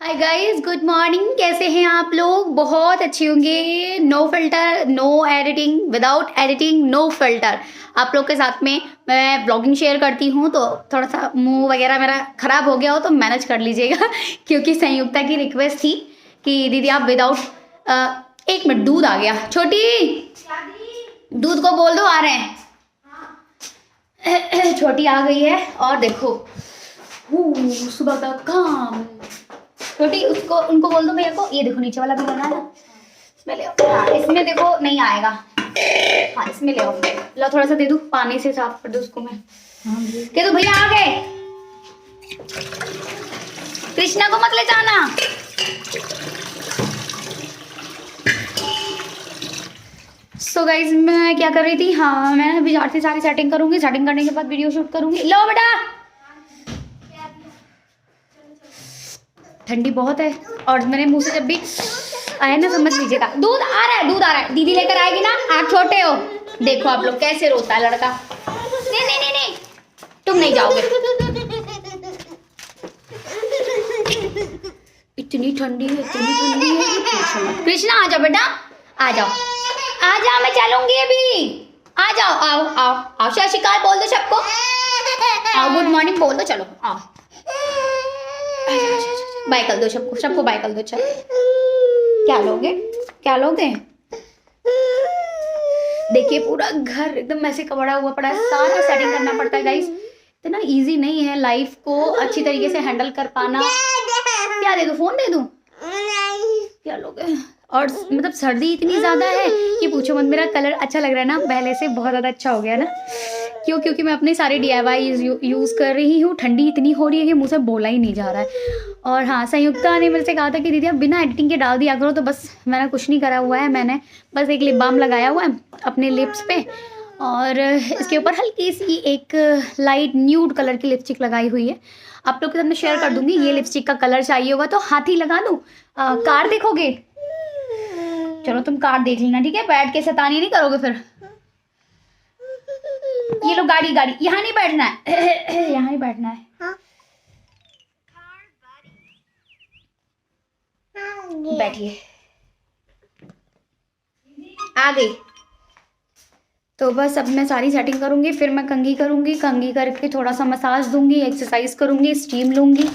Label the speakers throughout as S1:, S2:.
S1: Hi guys, good morning. कैसे हैं आप लोग? बहुत अच्छे होंगे। No filter, no editing, without editing, no filter. आप लोग के साथ में मैं ब्लॉगिंग शेयर करती हूँ, तो थोड़ा सा मुंह वगैरह मेरा ख़राब हो गया हो तो मैनेज कर लीजिएगा क्योंकि संयुक्ता की रिक्वेस्ट थी कि दीदी आप विदाउट। एक मिनट, दूध आ गया। छोटी, दूध को बोल दो आ रहे हैं। छोटी आ गई है और देखो सुबह का काम। छोटी, उसको उनको बोल दो भैया को, ये देखो नीचे वाला भी लेना है ना, इसमें ले आओ। हाँ, इसमें देखो नहीं आएगा। हाँ, इसमें ले आओ। लो थोड़ा सा दे दूँ, पानी से साफ कर दो उसको मैं। कह दो भैया आ गए। कृष्णा को मत ले जाना। सो गाइज, मैं क्या कर रही थी? हाँ, मैं अभी जाती सारी सेटिंग करूंगी। सेटिंग करने के बाद वीडियो शूट करूंगी। लो बेटा, ठंडी बहुत है और मेरे मुंह से जब भी आए ना समझ लीजिएगा। दूध आ रहा है, दूध आ रहा है। दीदी लेकर आएगी ना। आप छोटे हो, देखो आप लोग कैसे रोता है लड़का। नहीं नहीं नहीं नहीं, तुम नहीं जाओगे। इतनी ठंडी है, इतनी ठंडी है। कृष्णा आ जाओ बेटा, आ जाओ आ जाओ, मैं चलूंगी अभी। आ जाओ, आओ आओ आओ। सत श्री अकाल बोल दो सबको। आओ, गुड मॉर्निंग बोल दो। चलो आओ, बाय कर दो सबको, सबको बाय कर दो। चलो, क्या लोगे, क्या लोगे? देखिए पूरा घर एकदम ऐसे कपड़ा हुआ पड़ा है, सारा सेटिंग करना पड़ता है गाइस। इतना इजी नहीं है लाइफ को अच्छी तरीके से हैंडल कर पाना। क्या दे दूं, फोन दे दूं? क्या लोगे? और मतलब सर्दी इतनी ज़्यादा है कि पूछो मत। मेरा कलर अच्छा लग रहा है ना, पहले से बहुत ज़्यादा अच्छा हो गया ना। क्यों? क्योंकि मैं अपने सारे DIY यूज़ कर रही हूँ। ठंडी इतनी हो रही है कि मुझसे बोला ही नहीं जा रहा है। और हाँ, संयुक्ता ने मेरे से कहा था कि दीदी आप बिना एडिटिंग के डाल दिया करो, तो बस मैंने कुछ नहीं करा हुआ है। मैंने बस एक लिप बाम लगाया हुआ है अपने लिप्स पे और इसके ऊपर हल्की सी एक लाइट न्यूड कलर की लिपस्टिक लगाई हुई है। आप लोग के साथ मैं शेयर कर दूंगी। ये लिपस्टिक का कलर चाहिए होगा तो हाथी लगा दूँ। कार देखोगे? चलो तुम कार देख लेना, ठीक है? बैठ के शैतानी नहीं करोगे फिर। ये लो गाड़ी, गाड़ी यहाँ नहीं बैठना है यहाँ नहीं बैठना है। बैठिए, आ गई। तो बस अब मैं सारी सेटिंग करूंगी, फिर मैं कंघी करूंगी। कंघी करके थोड़ा सा मसाज दूंगी, एक्सरसाइज करूंगी, स्टीम लूंगी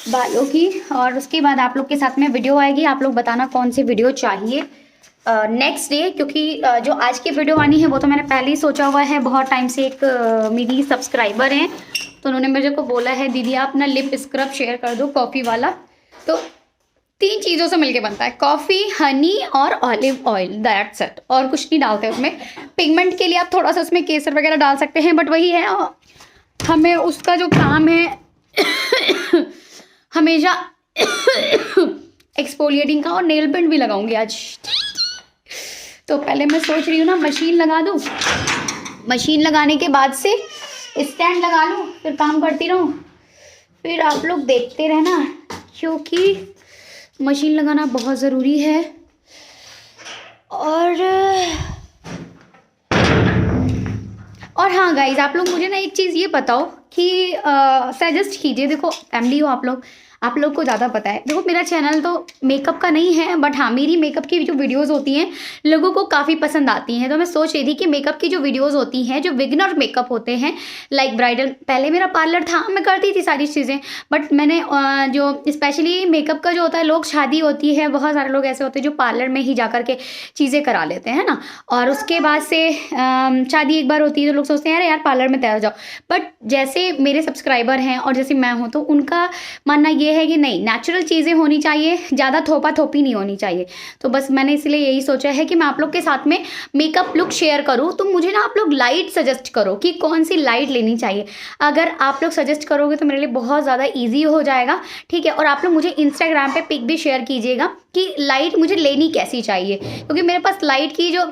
S1: बालों की। और उसके बाद आप लोग के साथ में वीडियो आएगी। आप लोग बताना कौन सी वीडियो चाहिए नेक्स्ट डे, क्योंकि जो आज की वीडियो आनी है वो तो मैंने पहले ही सोचा हुआ है। बहुत टाइम से एक मेरी सब्सक्राइबर हैं, तो उन्होंने मेरे को बोला है दीदी आप ना लिप स्क्रब शेयर कर दो कॉफ़ी वाला। तो 3 चीज़ों से मिलके बनता है, कॉफ़ी, हनी और ऑलिव ऑयल, दैट्स इट। और कुछ नहीं डालते उसमें। पिगमेंट के लिए आप थोड़ा सा उसमें केसर वगैरह डाल सकते हैं, बट वही है हमें उसका जो काम है हमेशा एक्सफोलिएटिंग का। और नेल पेंट भी लगाऊंगी आज। तो पहले मैं सोच रही हूँ ना मशीन लगा दूँ। मशीन लगाने के बाद से स्टैंड लगा लूँ, फिर काम करती रहूँ। फिर आप लोग देखते रहना, क्योंकि मशीन लगाना बहुत ज़रूरी है। और हाँ गाइज, आप लोग मुझे ना एक चीज़ ये बताओ कि सजेस्ट कीजिए। देखो फैमिली हो आप लोग को ज़्यादा पता है। देखो मेरा चैनल तो मेकअप का नहीं है, बट हाँ मेरी मेकअप की जो वीडियोस होती हैं लोगों को काफ़ी पसंद आती हैं। तो मैं सोच रही थी कि मेकअप की जो वीडियोस होती हैं, जो बिगिनर मेकअप होते हैं लाइक ब्राइडल, पहले मेरा पार्लर था, मैं करती थी सारी चीज़ें। बट मैंने जो स्पेशली मेकअप का जो होता है, लोग शादी होती है, बहुत सारे लोग ऐसे होते हैं जो पार्लर में ही जा कर के चीज़ें करा लेते हैं ना। और उसके बाद से शादी एक बार होती है तो लोग सोचते हैं यार पार्लर में तैयार जाओ। बट जैसे मेरे सब्सक्राइबर हैं और जैसे मैं हूँ, तो उनका मानना ये है कि नहीं, नेचुरल चीज़ें होनी चाहिए, ज़्यादा थोपा थोपी नहीं होनी चाहिए। तो बस मैंने इसलिए यही सोचा है कि मैं आप लोग के साथ में मेकअप लुक शेयर करूँ। तो मुझे ना आप लोग लाइट सजेस्ट करो कि कौन सी लाइट लेनी चाहिए। अगर आप लोग सजेस्ट करोगे तो मेरे लिए बहुत ज़्यादा ईजी हो जाएगा, ठीक है? और आप लोग मुझे इंस्टाग्राम पे पिक भी शेयर कीजिएगा कि लाइट मुझे लेनी कैसी चाहिए, क्योंकि मेरे पास लाइट की जो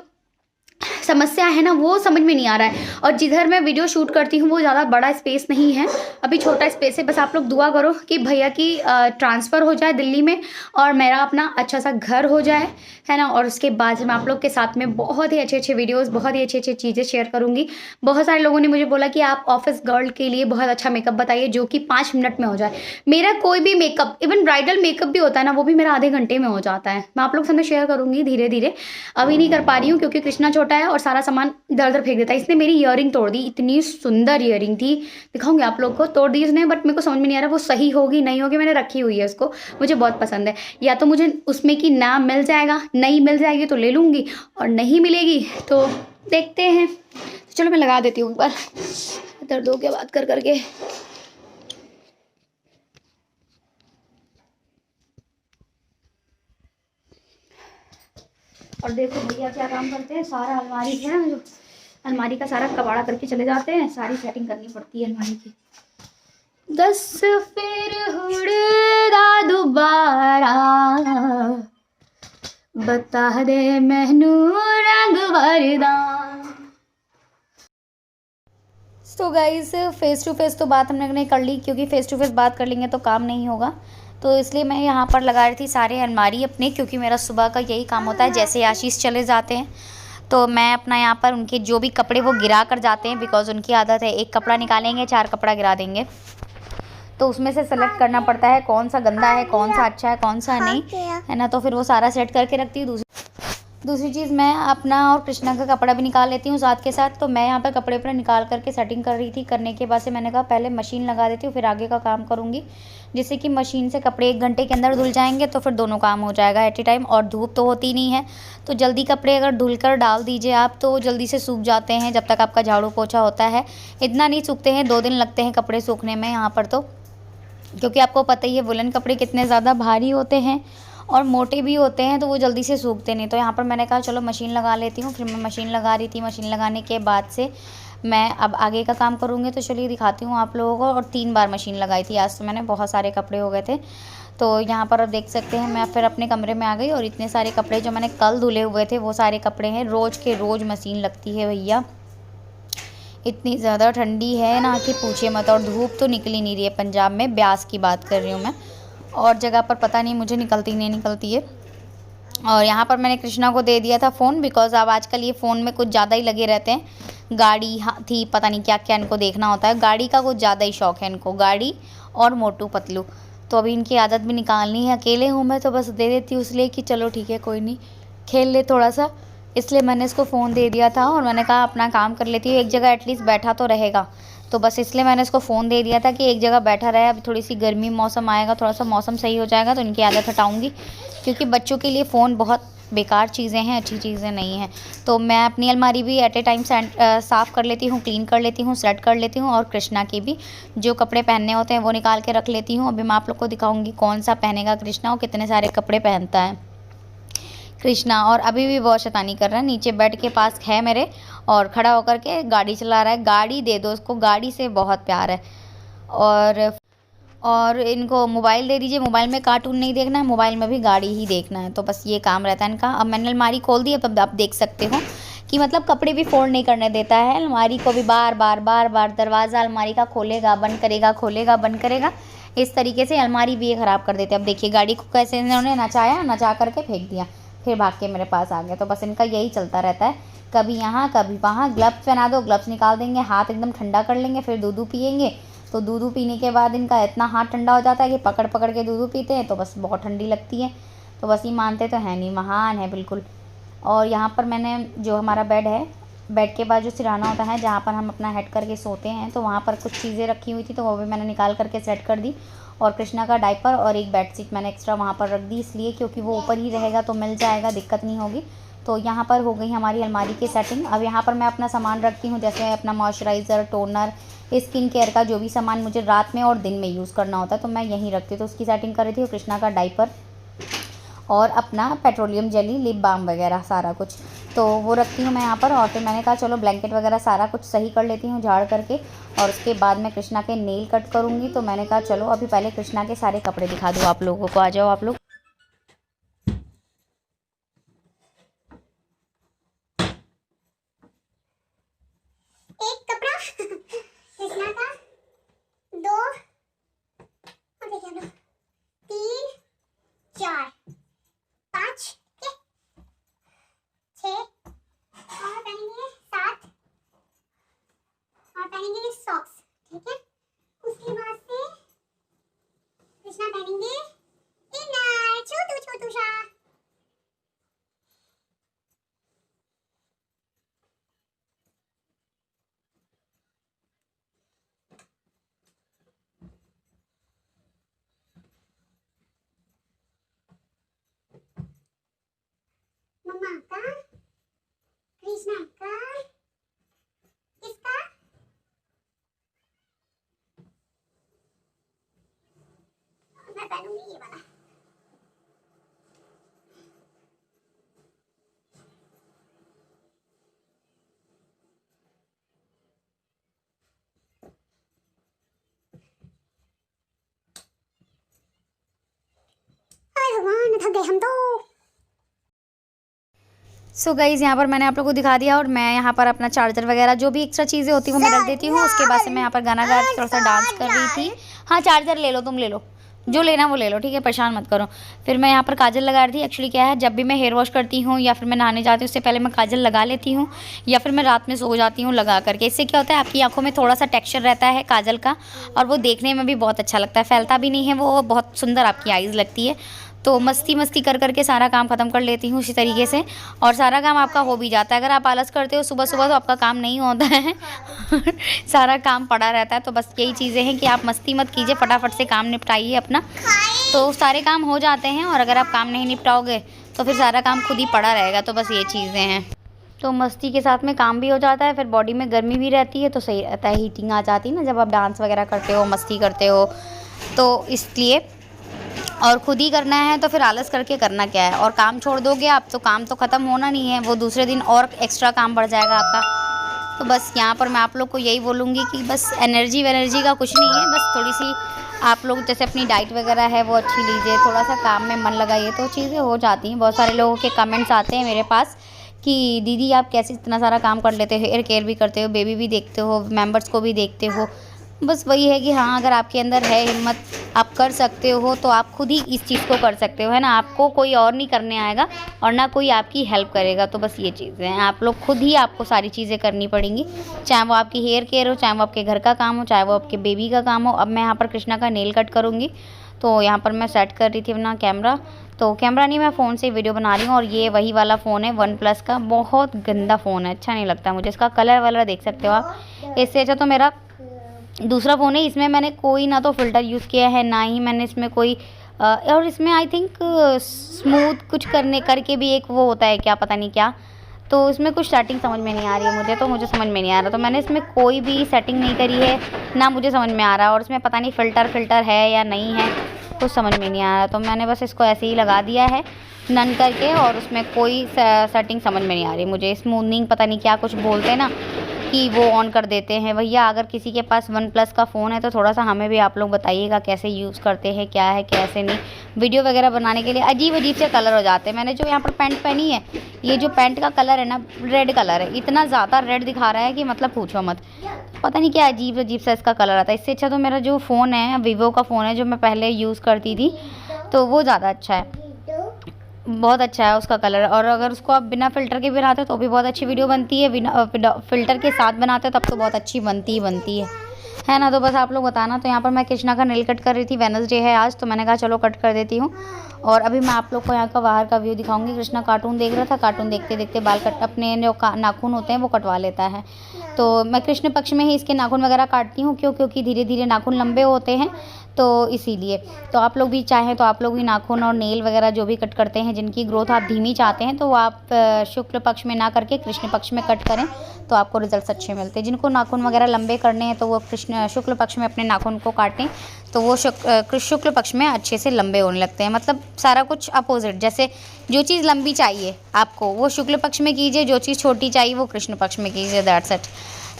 S1: समस्या है ना वो समझ में नहीं आ रहा है। और जिधर मैं वीडियो शूट करती हूँ वो ज़्यादा बड़ा स्पेस नहीं है, अभी छोटा स्पेस है। बस आप लोग दुआ करो कि भैया की ट्रांसफ़र हो जाए दिल्ली में और मेरा अपना अच्छा सा घर हो जाए, है ना। और उसके बाद मैं आप लोग के साथ में बहुत ही अच्छे अच्छे वीडियोज़, बहुत ही अच्छी अच्छी चीज़ें शेयर करूँगी। बहुत सारे लोगों ने मुझे बोला कि आप ऑफिस गर्ल के लिए बहुत अच्छा मेकअप बताइए जो कि 5 मिनट में हो जाए। मेरा कोई भी मेकअप, इवन ब्राइडल मेकअप भी होता है ना, वो भी मेरा आधे घंटे में हो जाता है। मैं आप लोग सामने शेयर करूँगी धीरे धीरे, अभी नहीं कर पा रही हूँ क्योंकि कृष्णा छोटा है और सारा सामान इधर उधर फेंक देता है। इसने मेरी ईयरिंग तोड़ दी, इतनी सुंदर ईयरिंग थी, दिखाऊंगी आप लोग को। तोड़ दी इसने, बट मेरे को समझ में नहीं आ रहा वो सही होगी नहीं होगी। मैंने रखी हुई है उसको, मुझे बहुत पसंद है। या तो मुझे उसमें की ना मिल जाएगा, नहीं मिल जाएगी तो ले लूँगी, और नहीं मिलेगी तो देखते हैं। तो चलो मैं लगा देती हूँ एक बार, दर्द हो गया बात कर करके। और देखो भैया क्या काम करते हैं, सारा अलमारी है जो अलमारी का सारा कबाड़ा करके चले जाते हैं, सारी सेटिंग करनी पड़ती है अलमारी की। 10 फिर हुड़दा दोबारा बता दे मैनू रंग वरदा। तो गाइस फेस टू फेस तो बात हमने कर ली, क्योंकि फेस टू फेस बात कर लेंगे तो काम नहीं होगा, तो इसलिए मैं यहाँ पर लगा रही थी सारे अलमारी अपने, क्योंकि मेरा सुबह का यही काम होता है। जैसे आशीष चले जाते हैं तो मैं अपना यहाँ पर उनके जो भी कपड़े वो गिरा कर जाते हैं, बिकॉज उनकी आदत है एक कपड़ा निकालेंगे 4 कपड़ा गिरा देंगे, तो उसमें से सेलेक्ट करना पड़ता है कौन सा गंदा है, कौन सा अच्छा है, कौन सा नहीं, है ना। तो फिर वो सारा सेट करके रखती हूँ। दूसरी चीज़ मैं अपना और कृष्णा का कपड़ा भी निकाल लेती हूँ साथ के साथ। तो मैं यहाँ पर कपड़े पर निकाल करके सेटिंग कर रही थी, करने के बाद से मैंने कहा पहले मशीन लगा देती हूँ फिर आगे का काम करूँगी, जिससे कि मशीन से कपड़े 1 घंटे के अंदर धुल जाएंगे, तो फिर दोनों काम हो जाएगा एट ए टाइम। और धूप तो होती नहीं है, तो जल्दी कपड़े अगर धुल कर डाल दीजिए आप तो जल्दी से सूख जाते हैं, जब तक आपका झाड़ू पोछा होता है। इतना नहीं सूखते हैं, 2 दिन लगते हैं कपड़े सूखने में यहाँ पर, तो क्योंकि आपको पता ही है वुलन कपड़े कितने ज़्यादा भारी होते हैं और मोटे भी होते हैं, तो वो जल्दी से सूखते नहीं। तो यहाँ पर मैंने कहा चलो मशीन लगा लेती हूँ। फिर मैं मशीन लगा रही थी, मशीन लगाने के बाद से मैं अब आगे का काम करूँगी। तो चलिए दिखाती हूँ आप लोगों को। और 3 बार मशीन लगाई थी आज, तो मैंने बहुत सारे कपड़े हो गए थे। तो यहाँ पर आप देख सकते हैं मैं फिर अपने कमरे में आ गई, और इतने सारे कपड़े जो मैंने कल धुले हुए थे वो सारे कपड़े हैं। रोज़ के रोज़ मशीन लगती है भैया, इतनी ज़्यादा ठंडी है ना कि पूछिए मत। और धूप तो निकली नहीं रही है पंजाब में, ब्यास की बात कर रही हूँ मैं, और जगह पर पता नहीं मुझे निकलती नहीं निकलती है। और यहाँ पर मैंने कृष्णा को दे दिया था फ़ोन, बिकॉज़ अब आजकल ये फ़ोन में कुछ ज़्यादा ही लगे रहते हैं। गाड़ी थी, पता नहीं क्या क्या इनको देखना होता है, गाड़ी का कुछ ज़्यादा ही शौक़ है इनको, गाड़ी और मोटू पतलू। तो अभी इनकी आदत भी निकालनी है। अकेले हूँ मैं तो बस दे देती हूँ इसलिए कि चलो ठीक है कोई नहीं, खेल ले थोड़ा सा, इसलिए मैंने इसको फ़ोन दे दिया था। और मैंने कहा अपना काम कर लेती हूँ, एक जगह एटलीस्ट बैठा तो रहेगा, तो बस इसलिए मैंने इसको फ़ोन दे दिया था कि एक जगह बैठा रहे। अभी थोड़ी सी गर्मी मौसम आएगा, थोड़ा सा मौसम सही हो जाएगा तो इनकी आदत हटाऊँगी, क्योंकि बच्चों के लिए फ़ोन बहुत बेकार चीज़ें हैं, अच्छी चीज़ें नहीं हैं। तो मैं अपनी अलमारी भी एट ए टाइम साफ़ कर लेती हूँ, क्लीन कर लेती हूँ, सेट कर लेती हूँ, और कृष्णा की भी जो कपड़े पहनने होते हैं वो निकाल के रख लेती हूँ। अभी मैं आप लोग को दिखाऊँगी कौन सा पहनेगा कृष्णा और कितने सारे कपड़े पहनता है कृष्णा। और अभी भी बहुत शैतानी कर रहा है, नीचे बेड के पास है मेरे और खड़ा होकर के गाड़ी चला रहा है। गाड़ी दे दो उसको, गाड़ी से बहुत प्यार है। और इनको मोबाइल दे दीजिए, मोबाइल में कार्टून नहीं देखना है, मोबाइल में भी गाड़ी ही देखना है, तो बस ये काम रहता है इनका। अब मैंने अलमारी खोल दी, अब आप देख सकते हो कि मतलब कपड़े भी फोल्ड नहीं करने देता है, अलमारी को भी बार बार दरवाज़ा अलमारी का खोलेगा बंद करेगा, खोलेगा बंद करेगा, इस तरीके से अलमारी भी ये ख़राब कर देते हैं। अब देखिए गाड़ी को कैसे इन्होंने नचा करके फेंक दिया, फिर भाग के मेरे पास आ गया। तो बस इनका यही चलता रहता है, कभी यहाँ कभी वहाँ। ग्लव्स पहना दो, ग्लव्स निकाल देंगे, हाथ एकदम ठंडा कर लेंगे, फिर दूध पियेंगे। तो दूध पीने के बाद इनका इतना हाथ ठंडा हो जाता है कि पकड़ पकड़ के दूध पीते हैं, तो बस बहुत ठंडी लगती है। तो बस ये मानते तो है नहीं, महान है बिल्कुल। और यहाँ पर मैंने जो हमारा बेड है, बेड के बाद जो सिरहाना होता है जहाँ पर हम अपना हेड करके सोते हैं, तो वहाँ पर कुछ चीज़ें रखी हुई थी, तो वो भी मैंने निकाल करके सेट कर दी। और कृष्णा का डायपर और एक बेडशीट मैंने एक्स्ट्रा वहाँ पर रख दी, इसलिए क्योंकि वो ऊपर ही रहेगा तो मिल जाएगा, दिक्कत नहीं होगी। तो यहाँ पर हो गई हमारी अलमारी की सेटिंग। अब यहाँ पर मैं अपना सामान रखती हूँ, जैसे अपना मॉइस्चराइज़र, टोनर, स्किन केयर का जो भी सामान मुझे रात में और दिन में यूज़ करना होता है तो मैं यहीं रखती हूँ। तो उसकी सेटिंग कर रही थी। और कृष्णा का डायपर और अपना पेट्रोलियम जेली, लिप बाम वगैरह सारा कुछ, तो वो रखती हूँ मैं यहाँ पर। और फिर मैंने कहा चलो ब्लैंकेट वगैरह सारा कुछ सही कर लेती हूँ झाड़ करके, और उसके बाद मैं कृष्णा के नेल कट करूँगी। तो मैंने कहा चलो अभी पहले कृष्णा के सारे कपड़े दिखा दूँ आप लोगों को, आ जाओ आप लोग।
S2: थक गए हम तो।
S1: सो गाइज यहाँ पर मैंने आप लोगों को दिखा दिया और मैं यहाँ पर अपना चार्जर वगैरह जो भी एक्स्ट्रा चीज़ें होती हैं वो मैं रख देती हूँ। उसके बाद से मैं यहाँ पर गाना गा थोड़ा सा डांस कर रही थी। हाँ चार्जर ले लो, तुम ले लो, जो लेना वो ले लो, ठीक है, परेशान मत करो। फिर मैं यहाँ पर काजल लगा रही थी। एक्चुअली क्या है, जब भी मैं हेयर वॉश करती हूँ या फिर मैं नहाने जाती हूँ उससे पहले मैं काजल लगा लेती हूँ, या फिर मैं रात में सो जाती हूँ लगा करके। इससे क्या होता है, आपकी आंखों में थोड़ा सा टेक्स्चर रहता है काजल का और वो देखने में भी बहुत अच्छा लगता है, फैलता भी नहीं है, वो बहुत सुंदर आपकी आईज़ लगती है। तो मस्ती मस्ती कर करके सारा काम ख़त्म कर लेती हूँ इसी तरीके से, और सारा काम आपका हो भी जाता है। अगर आप आलस करते हो सुबह सुबह तो आपका काम नहीं होता है सारा काम पड़ा रहता है। तो बस यही चीज़ें हैं कि आप मस्ती मत कीजिए, फटाफट से काम निपटाइए अपना, तो सारे काम हो जाते हैं। और अगर आप काम नहीं निपटाओगे तो फिर सारा काम खुद ही पड़ा रहेगा। तो बस ये चीज़ें हैं, तो मस्ती के साथ में काम भी हो जाता है, फिर बॉडी में गर्मी भी रहती है तो सही रहता है, हीटिंग आ जाती है ना जब आप डांस वगैरह करते हो, मस्ती करते हो, तो इसलिए। और खुद ही करना है तो फिर आलस करके करना क्या है, और काम छोड़ दोगे आप तो काम तो ख़त्म होना नहीं है, वो दूसरे दिन और एक्स्ट्रा काम बढ़ जाएगा आपका। तो बस यहाँ पर मैं आप लोग को यही बोलूँगी कि बस एनर्जी का कुछ नहीं है, बस थोड़ी सी आप लोग जैसे अपनी डाइट वगैरह है वो अच्छी लीजिए, थोड़ा सा काम में मन लगाइए तो चीज़ें हो जाती हैं। बहुत सारे लोगों के कमेंट्स आते हैं मेरे पास कि दीदी आप कैसे इतना सारा काम कर लेते हो, हेयर केयर भी करते हो, बेबी भी देखते हो, मेंबर्स को भी देखते हो। बस वही है कि हाँ, अगर आपके अंदर है हिम्मत, आप कर सकते हो तो आप खुद ही इस चीज़ को कर सकते हो, है ना। आपको कोई और नहीं करने आएगा और ना कोई आपकी हेल्प करेगा। तो बस ये चीज़ें हैं, आप लोग खुद ही आपको सारी चीज़ें करनी पड़ेंगी, चाहे वो आपकी हेयर केयर हो, चाहे वो आपके घर का काम हो, चाहे वो आपके बेबी का काम हो। अब मैं यहाँ पर कृष्णा का नेल कट करूँगी, तो यहाँ पर मैं सेट कर रही थी अपना कैमरा, तो कैमरा नहीं, मैं फ़ोन से वीडियो बना रही हूँ। और ये वही वाला फ़ोन है OnePlus का, बहुत गंदा फ़ोन है, अच्छा नहीं लगता मुझे, इसका कलर वलर देख सकते हो आप। इससे अच्छा तो मेरा दूसरा फ़ोन है, इसमें मैंने कोई ना तो फ़िल्टर यूज़ किया है, ना ही मैंने इसमें कोई और इसमें आई थिंक स्मूथ कुछ करके भी एक वो होता है क्या, पता नहीं क्या, तो इसमें कुछ सेटिंग समझ में नहीं आ रही है मुझे समझ में नहीं आ रहा, तो मैंने इसमें कोई भी सेटिंग नहीं करी है, ना मुझे समझ में आ रहा। और इसमें पता नहीं फ़िल्टर है या नहीं है, कुछ समझ में नहीं आ रहा, तो मैंने बस इसको ऐसे ही लगा दिया है नन करके, और उसमें कोई सेटिंग समझ में नहीं आ रही मुझे। स्मूथनिंग पता नहीं क्या कुछ बोलते हैं ना कि वो ऑन कर देते हैं। भैया अगर किसी के पास OnePlus का फ़ोन है तो थोड़ा सा हमें भी आप लोग बताइएगा कैसे यूज़ करते हैं, क्या है कैसे नहीं। वीडियो वगैरह बनाने के लिए अजीब से कलर हो जाते हैं। मैंने जो यहाँ पर पैंट पहनी है, ये जो पैंट का कलर है ना, रेड कलर है, इतना ज़्यादा रेड दिखा रहा है कि मतलब पूछो मत, पता नहीं क्या अजीब सा इसका कलर आता है। इससे अच्छा तो मेरा जो फ़ोन है, वीवो का फ़ोन है जो मैं पहले यूज़ करती थी, तो वो ज़्यादा अच्छा है, बहुत अच्छा है उसका कलर। और अगर उसको आप बिना फ़िल्टर के बनाते हो तो भी बहुत अच्छी वीडियो बनती है, बिना फ़िल्टर के साथ बनाते हो तब तो बहुत अच्छी बनती है ना। तो बस आप लोग बताना। तो यहाँ पर मैं कृष्णा का नेल कट कर रही थी, वेडनेसडे है आज, तो मैंने कहा चलो कट कर देती हूँ। और अभी मैं आप लोग को यहाँ का बाहर का व्यू दिखाऊंगी। कृष्णा कार्टून देख रहा था, कार्टून देखते देखते बाल अपने जो नाखून होते हैं वो कटवा लेता है। तो मैं कृष्ण पक्ष में ही इसके नाखून वगैरह काटती हूँ, क्योंकि धीरे धीरे नाखून लंबे होते हैं, तो इसीलिए। तो आप लोग भी चाहें तो आप लोग भी नाखून और नेल वगैरह जो भी कट करते हैं, जिनकी ग्रोथ आप धीमी चाहते हैं, तो वो आप शुक्ल पक्ष में ना करके कृष्ण पक्ष में कट करें, तो आपको रिजल्ट्स अच्छे मिलते हैं। जिनको नाखून वगैरह लंबे करने हैं तो वो शुक्ल पक्ष में अपने नाखून को काटें, तो वो शुक्ल पक्ष में अच्छे से लंबे होने लगते हैं। मतलब सारा कुछ अपोजिट, जैसे जो चीज़ लंबी चाहिए आपको वो शुक्ल पक्ष में कीजिए, जो चीज़ छोटी चाहिए वो कृष्ण पक्ष में कीजिए, दैट्स इट।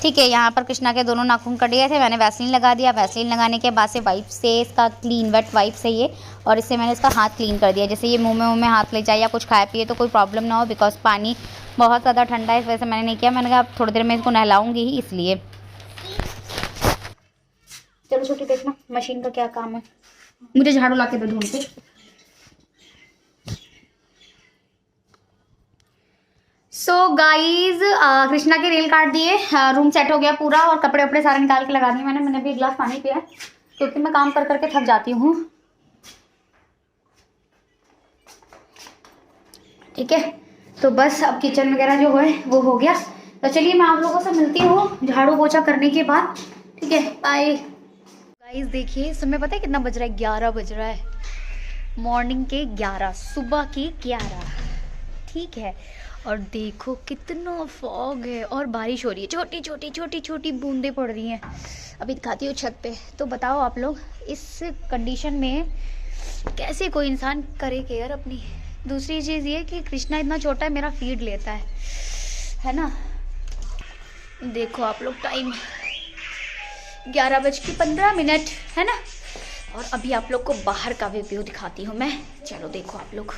S1: ठीक है, यहाँ पर कृष्णा के दोनों नाखून कट गए थे, मैंने वैसलीन लगा दिया। वैसलीन लगाने के बाद से वाइप से इसका क्लीन वेट वाइप से ये, और इससे मैंने इसका हाथ क्लीन कर दिया। जैसे ये मुंह में हाथ ले जाए या कुछ खाए पिए तो कोई प्रॉब्लम ना हो, बिकॉज पानी बहुत ज़्यादा ठंडा है, इस वजह से मैंने नहीं किया। मैंने कहा अब थोड़ी देर में इसको नहलाऊंगी ही, इसलिए। चलो छोटी देखना मशीन का क्या काम है, मुझे झाड़ू ला के दो ढूंढ के। सो गाइज कृष्णा के नेल काट दिए, रूम सेट हो गया पूरा, और कपड़े वपड़े सारे निकाल के लगा दिए मैंने भी एक गिलास पानी पिया क्योंकि मैं काम कर करके थक जाती हूँ। ठीक है, तो बस अब किचन वगैरह जो है वो हो गया। तो चलिए मैं आप लोगों से मिलती हूँ झाड़ू पोछा करने के बाद। ठीक है, बाय। गाइज देखिए समय पता है कितना बज रहा है, 11 बज रहा है, मॉर्निंग के 11, सुबह के 11। ठीक है, और देखो कितना फॉग है और बारिश हो रही है, छोटी छोटी बूंदें पड़ रही हैं। अभी दिखाती हूँ छत पे। तो बताओ आप लोग इस कंडीशन में कैसे कोई इंसान करे केयर अपनी। दूसरी चीज़ ये कि कृष्णा इतना छोटा है, मेरा फीड लेता है ना। देखो आप लोग टाइम 11:15 है ना, और अभी आप लोग को बाहर का भी व्यू दिखाती हूँ मैं। चलो देखो आप लोग,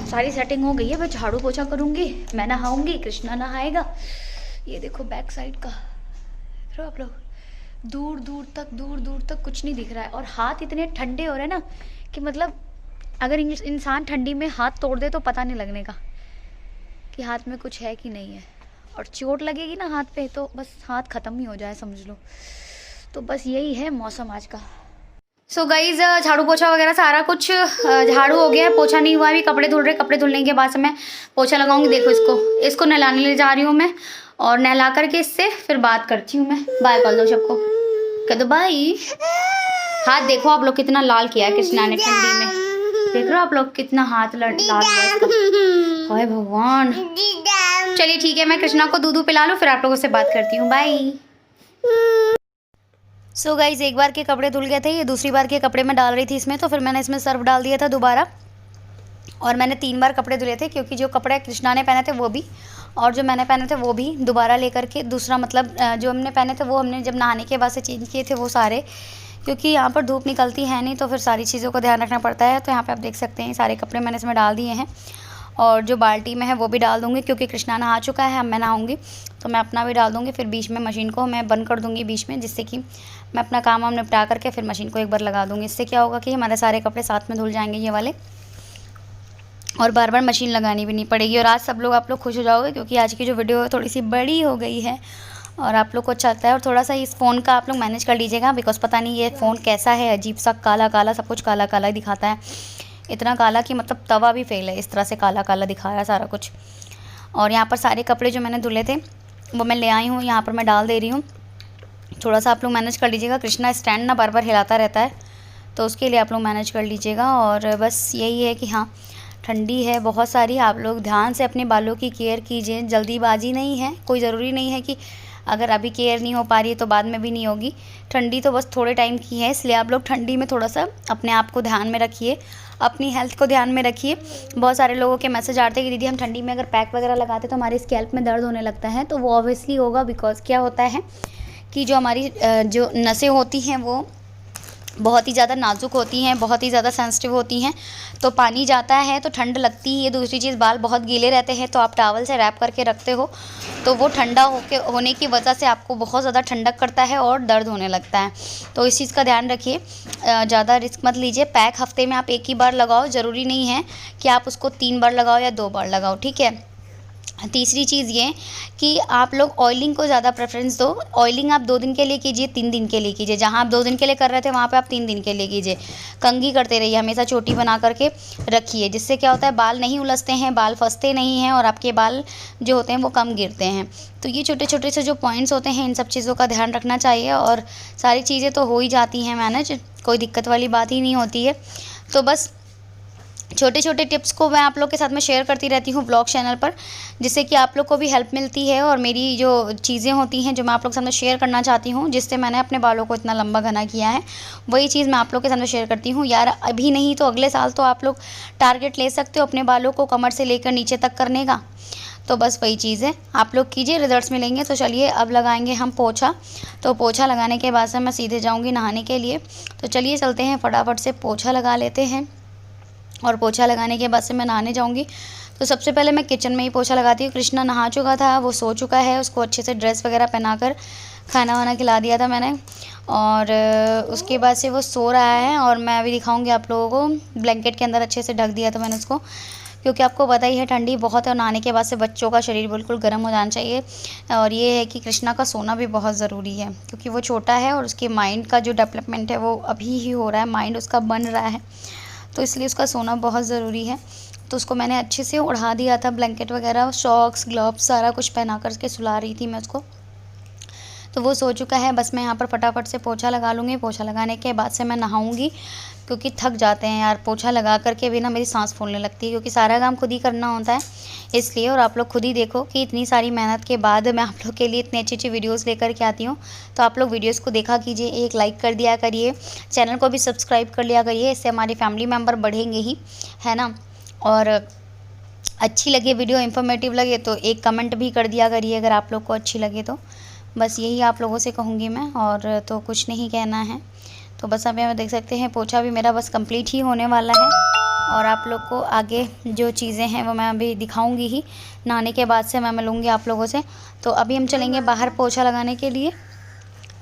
S1: सारी सेटिंग हो गई है, मैं झाड़ू पोछा करूँगी, मैं नहाऊंगी, कृष्णा नहाएगा। ये देखो बैक साइड का, देख रहे हो आप लोग, दूर दूर तक कुछ नहीं दिख रहा है। और हाथ इतने ठंडे हो रहे हैं ना कि मतलब अगर इंसान ठंडी में हाथ तोड़ दे तो पता नहीं लगने का कि हाथ में कुछ है कि नहीं है। और चोट लगेगी ना हाथ पे तो बस हाथ ख़त्म ही हो जाए समझ लो। तो बस यही है मौसम आज का। सो गाइज झाड़ू पोछा वगैरह सारा कुछ झाड़ू हो गया, पोछा नहीं हुआ, अभी कपड़े धुल रहे। कपड़े धुलने के बाद से मैं पोछा लगाऊंगी। देखो इसको नहलाने ले जा रही हूँ मैं, और नहला करके इससे फिर बात करती हूँ मैं। बाय कर दो सबको, कह दो बाय। हाथ देखो आप लोग कितना लाल किया है कृष्णा ने ठंडी में, देख रहे हो आप लोग कितना हाथ लाल हुआ इसका। हाय भगवान। चलिए ठीक है, मैं कृष्णा को दूध पिला लूँ, फिर आप लोगों से बात करती हूँ। बाय। सो गाइज एक बार के कपड़े धुल गए थे, ये दूसरी बार के कपड़े मैं डाल रही थी इसमें, तो फिर मैंने इसमें सर्फ डाल दिया था दोबारा। और मैंने 3 बार कपड़े धुले थे, क्योंकि जो कपड़े कृष्णा ने पहने थे वो भी, और जो मैंने पहने थे वो भी दोबारा लेकर के, दूसरा मतलब जो हमने पहने थे वो हमने जब नहाने के बाद से चेंज किए थे वो सारे, क्योंकि यहाँ पर धूप निकलती है नहीं तो फिर सारी चीज़ों को ध्यान रखना पड़ता है। तो यहाँ पे आप देख सकते हैं सारे कपड़े मैंने इसमें डाल दिए हैं, और जो बाल्टी में है वो भी डाल दूँगी, क्योंकि कृष्णा नहा चुका है, अब मैं नहाऊँगी तो मैं अपना भी डाल दूँगी। फिर बीच में मशीन को मैं बंद कर दूँगी बीच में, जिससे कि मैं अपना काम वाम निपटा करके फिर मशीन को एक बार लगा दूँगी। इससे क्या होगा कि हमारे सारे कपड़े साथ में धुल जाएंगे ये वाले, और बार बार मशीन लगानी भी नहीं पड़ेगी। और आज सब लोग आप लोग खुश हो जाओगे, क्योंकि आज की जो वीडियो है थोड़ी सी बड़ी हो गई है और आप लोग को अच्छा लगता है। और थोड़ा सा इस फ़ोन का आप लोग मैनेज कर लीजिएगा, बिकॉज़ पता नहीं ये फ़ोन कैसा है, अजीब सा काला काला, सब कुछ काला काला ही दिखाता है, इतना काला कि मतलब तवा भी फेल है, इस तरह से काला काला दिखा रहा है सारा कुछ। और यहाँ पर सारे कपड़े जो मैंने धुले थे वो मैं ले आई हूँ, यहाँ पर मैं डाल दे रही हूँ। थोड़ा सा आप लोग मैनेज कर लीजिएगा, कृष्णा स्टैंड ना बार बार हिलाता रहता है, तो उसके लिए आप लोग मैनेज कर लीजिएगा। और बस यही है कि हाँ, ठंडी है बहुत सारी, आप लोग ध्यान से अपने बालों की केयर कीजिए, जल्दीबाजी नहीं है, कोई ज़रूरी नहीं है कि अगर अभी केयर नहीं हो पा रही है तो बाद में भी नहीं होगी। ठंडी तो बस थोड़े टाइम की है, इसलिए आप लोग ठंडी में थोड़ा सा अपने आप को ध्यान में रखिए, अपनी हेल्थ को ध्यान में रखिए। बहुत सारे लोगों के मैसेज आते हैं कि दीदी हम ठंडी में अगर पैक वगैरह लगाते तो हमारे स्कैल्प में दर्द होने लगता है। तो वो ऑब्वियसली होगा, बिकॉज क्या होता है कि जो हमारी जो नसें होती हैं वो बहुत ही ज़्यादा नाजुक होती हैं, बहुत ही ज़्यादा सेंसिटिव होती हैं, तो पानी जाता है तो ठंड लगती ही है। दूसरी चीज़, बाल बहुत गीले रहते हैं तो आप टॉवल से रैप करके रखते हो तो वो ठंडा होने की वजह से आपको बहुत ज़्यादा ठंडक करता है और दर्द होने लगता है। तो इस चीज़ का ध्यान रखिए, ज़्यादा रिस्क मत लीजिए। पैक हफ्ते में आप 1 ही बार लगाओ, ज़रूरी नहीं है कि आप उसको 3 बार लगाओ या 2 बार लगाओ, ठीक है। तीसरी चीज़ ये कि आप लोग ऑयलिंग को ज़्यादा प्रेफरेंस दो। ऑयलिंग आप 2 दिन के लिए कीजिए, 3 दिन के लिए कीजिए। जहाँ आप 2 दिन के लिए कर रहे थे वहाँ पे आप 3 दिन के लिए कीजिए। कंघी करते रहिए, हमेशा चोटी बना करके रखिए, जिससे क्या होता है बाल नहीं उलझते हैं, बाल फंसते नहीं हैं और आपके बाल जो होते हैं वो कम गिरते हैं। तो ये छोटे छोटे से जो पॉइंट्स होते हैं इन सब चीज़ों का ध्यान रखना चाहिए, और सारी चीज़ें तो हो ही जाती हैं मैनेज, कोई दिक्कत वाली बात ही नहीं होती है। तो बस छोटे छोटे टिप्स को मैं आप लोग के साथ में शेयर करती रहती हूँ ब्लॉग चैनल पर, जिससे कि आप लोग को भी हेल्प मिलती है। और मेरी जो चीज़ें होती हैं जो मैं आप लोग के सामने शेयर करना चाहती हूँ, जिससे मैंने अपने बालों को इतना लंबा घना किया है, वही चीज़ मैं आप लोग के सामने शेयर करती हूँ। यार अभी नहीं तो अगले साल तो आप लोग टारगेट ले सकते हो अपने बालों को कमर से लेकर नीचे तक करने का। तो बस वही चीज़ है, आप लोग कीजिए, रिजल्ट्स मिलेंगे। तो चलिए अब लगाएंगे हम पोछा। तो पोछा लगाने के बाद से मैं सीधे जाऊँगी नहाने के लिए। तो चलिए चलते हैं, फटाफट से पोछा लगा लेते हैं। और पोछा लगाने के बाद से मैं नहाने जाऊँगी। तो सबसे पहले मैं किचन में ही पोछा लगाती हूँ। कृष्णा नहा चुका था, वो सो चुका है, उसको अच्छे से ड्रेस वगैरह पहनाकर खाना वाना खिला दिया था मैंने, और उसके बाद से वो सो रहा है। और मैं अभी दिखाऊंगी आप लोगों को, ब्लैंकेट के अंदर अच्छे से ढक दिया था मैंने उसको, क्योंकि आपको पता ही है ठंडी बहुत है और नहाने के बाद से बच्चों का शरीर बिल्कुल गर्म हो जाना चाहिए। और ये है कि कृष्णा का सोना भी बहुत ज़रूरी है, क्योंकि वो छोटा है और उसके माइंड का जो डेवलपमेंट है वो अभी ही हो रहा है, माइंड उसका बन रहा है, तो इसलिए उसका सोना बहुत ज़रूरी है। तो उसको मैंने अच्छे से ओढ़ा दिया था, ब्लैंकेट वगैरह, सॉक्स, ग्लव्स सारा कुछ पहना कर के सुला रही थी मैं उसको। तो वो सो चुका है। बस मैं यहाँ पर फटाफट से पोछा लगा लूँगी। पोछा लगाने के बाद से मैं नहाऊँगी, क्योंकि थक जाते हैं यार, पोछा लगा करके भी ना मेरी सांस फूलने लगती है, क्योंकि सारा काम खुद ही करना होता है इसलिए। और आप लोग खुद ही देखो कि इतनी सारी मेहनत के बाद मैं आप लोग के लिए इतनी अच्छी अच्छी वीडियोस लेकर के आती हूँ। तो आप लोग वीडियोस को देखा कीजिए, एक लाइक कर दिया करिए, चैनल को भी सब्सक्राइब कर लिया करिए, इससे हमारे फैमिली मेम्बर बढ़ेंगे ही, है ना। और अच्छी लगे वीडियो, इन्फॉर्मेटिव लगे तो एक कमेंट भी कर दिया करिए अगर आप लोग को अच्छी लगे तो। बस यही आप लोगों से कहूँगी मैं, और तो कुछ नहीं कहना है। तो बस अभी हम देख सकते हैं पोछा भी मेरा बस कंप्लीट ही होने वाला है, और आप लोग को आगे जो चीज़ें हैं वो मैं अभी दिखाऊंगी ही। नहाने के बाद से मैं मिलूँगी आप लोगों से। तो अभी हम चलेंगे बाहर पोछा लगाने के लिए,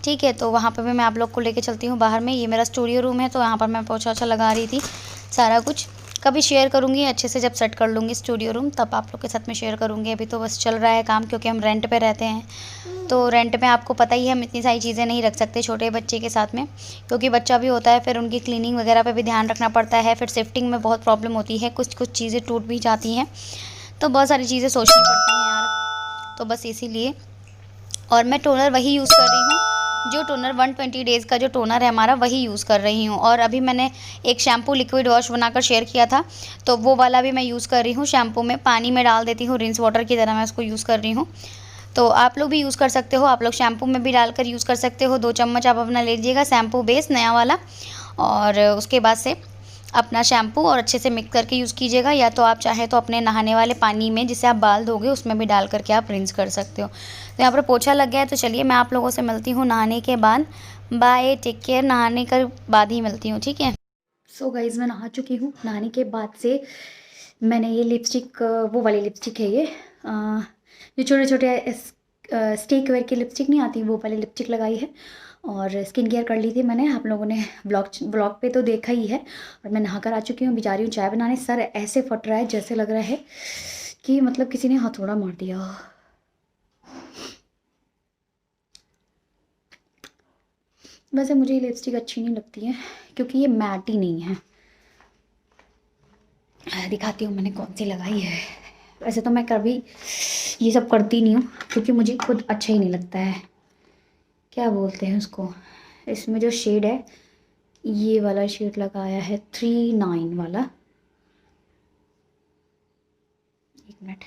S1: ठीक है। तो वहाँ पे भी मैं आप लोग को लेके चलती हूँ बाहर में। ये मेरा स्टूडियो रूम है, तो यहाँ पर मैं पोछा ओछा लगा रही थी। सारा कुछ कभी शेयर करूँगी अच्छे से, जब सेट कर लूँगी स्टूडियो रूम तब आप लोग के साथ में शेयर करूँगी। अभी तो बस चल रहा है काम, क्योंकि हम रेंट पे रहते हैं। तो रेंट पे आपको पता ही है हम इतनी सारी चीज़ें नहीं रख सकते छोटे बच्चे के साथ में, क्योंकि बच्चा भी होता है, फिर उनकी क्लीनिंग वगैरह पे भी ध्यान रखना पड़ता है। फिर शिफ्टिंग में बहुत प्रॉब्लम होती है, कुछ कुछ चीज़ें टूट भी जाती हैं, तो बहुत सारी चीज़ें सोचनी पड़ती हैं यार। तो बस इसीलिए, और मैं टोनर वही यूज़ कर रही हूँ, जो टोनर 120 डेज़ का जो टोनर है हमारा, वही यूज़ कर रही हूँ। और अभी मैंने एक शैम्पू लिक्विड वॉश बनाकर शेयर किया था, तो वो वाला भी मैं यूज़ कर रही हूँ। शैम्पू में पानी में डाल देती हूँ, रिंस वाटर की तरह मैं उसको यूज़ कर रही हूँ। तो आप लोग भी यूज़ कर सकते हो, आप लोग शैम्पू में भी डालकर यूज़ कर सकते हो। 2 चम्मच आप अपना ले लीजिएगा शैम्पू बेस नया वाला, और उसके बाद से अपना शैम्पू और अच्छे से मिक्स करके यूज़ कीजिएगा। या तो आप चाहें तो अपने नहाने वाले पानी में जिससे आप बाल धोगे उसमें भी डाल करके आप रिंस कर सकते हो। तो यहाँ पर पोछा लग गया है, तो चलिए मैं आप लोगों से मिलती हूँ नहाने के बाद। Bye, take care. नहाने के बाद ही मिलती हूँ, ठीक है। सो गाइज़, मैं नहा चुकी हूँ। नहाने के बाद से मैंने ये लिपस्टिक, वो वाली लिपस्टिक है ये, जो छोटे छोटे स्टेक वेयर की लिपस्टिक नहीं आती, वो वाली लिपस्टिक लगाई है। और स्किन केयर कर ली थी मैंने, आप लोगों ने ब्लॉग पे तो देखा ही है। और मैं नहा कर आ चुकी हूँ, अभी जा रही हूँ चाय बनाने। सर ऐसे फट रहा है जैसे लग रहा है कि मतलब किसी ने हथौड़ा मार दिया। वैसे मुझे ये लिपस्टिक अच्छी नहीं लगती है, क्योंकि ये मैट ही नहीं है। दिखाती हूँ मैंने कौन सी लगाई है। वैसे तो मैं कभी ये सब करती नहीं हूँ, क्योंकि मुझे खुद अच्छा ही नहीं लगता है। क्या बोलते हैं उसको, इसमें जो शेड है, ये वाला शेड लगाया है 39 वाला। एक मिनट,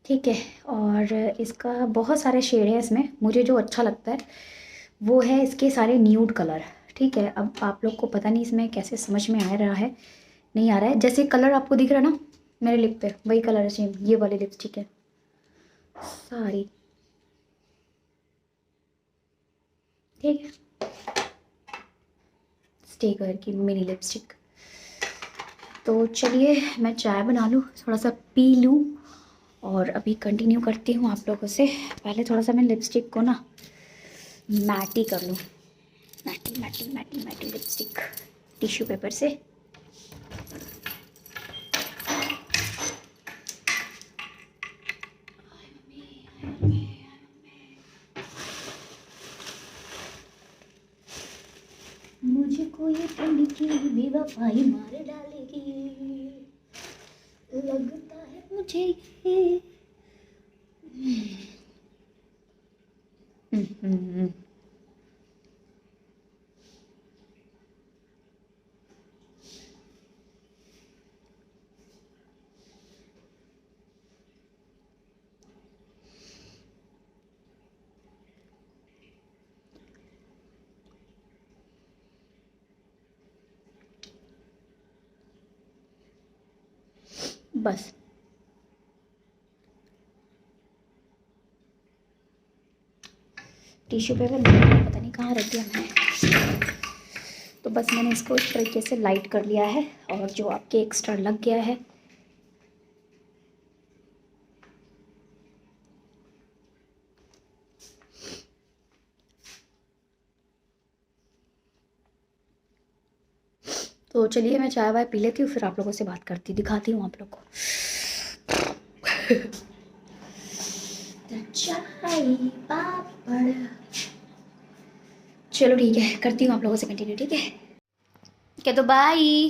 S1: ठीक है। और इसका बहुत सारे शेड है इसमें, मुझे जो अच्छा लगता है वो है इसके सारे न्यूड कलर, ठीक है। अब आप लोग को पता नहीं इसमें कैसे समझ में आ रहा है नहीं आ रहा है। जैसे कलर आपको दिख रहा है ना मेरे लिप पे, वही कलर है सेम, ये वाली लिपस्टिक है सारी, ठीक है। स्टे कलर की मिनी लिपस्टिक। तो चलिए मैं चाय बना लूँ, थोड़ा सा पी लूँ, और अभी कंटिन्यू करती हूँ आप लोगों से। पहले थोड़ा सा मैं लिपस्टिक को ना मैटी कर लूँ, मैटी मैटी मैटी मैटी लिपस्टिक टिश्यू पेपर से। मुझे कोई ठंडी की बेवफाई मार डालेगी, लगता है मुझे ये। बस टिश्यू पेपर पता नहीं कहाँ रख दिया मैंने, तो बस मैंने इसको इस तरीके से लाइट कर लिया है। और जो आपके एक्स्ट्रा लग गया है, तो चलिए मैं चाय वाय पी लेती हूँ, फिर आप लोगों से बात करती दिखाती हूँ आप लोग को। चाय पापड़, चलो ठीक है, करती हूँ आप लोगों से कंटिन्यू, ठीक है। क्या तो बाय।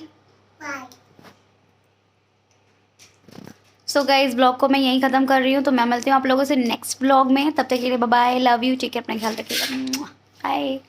S1: सो गाइस, ब्लॉग को मैं यहीं ख़त्म कर रही हूँ, तो मैं मिलती हूँ आप लोगों से नेक्स्ट ब्लॉग में। तब तक के लिए बाय बाय, लव यू, ठीक है, अपना ख्याल रखिएगा, बाय।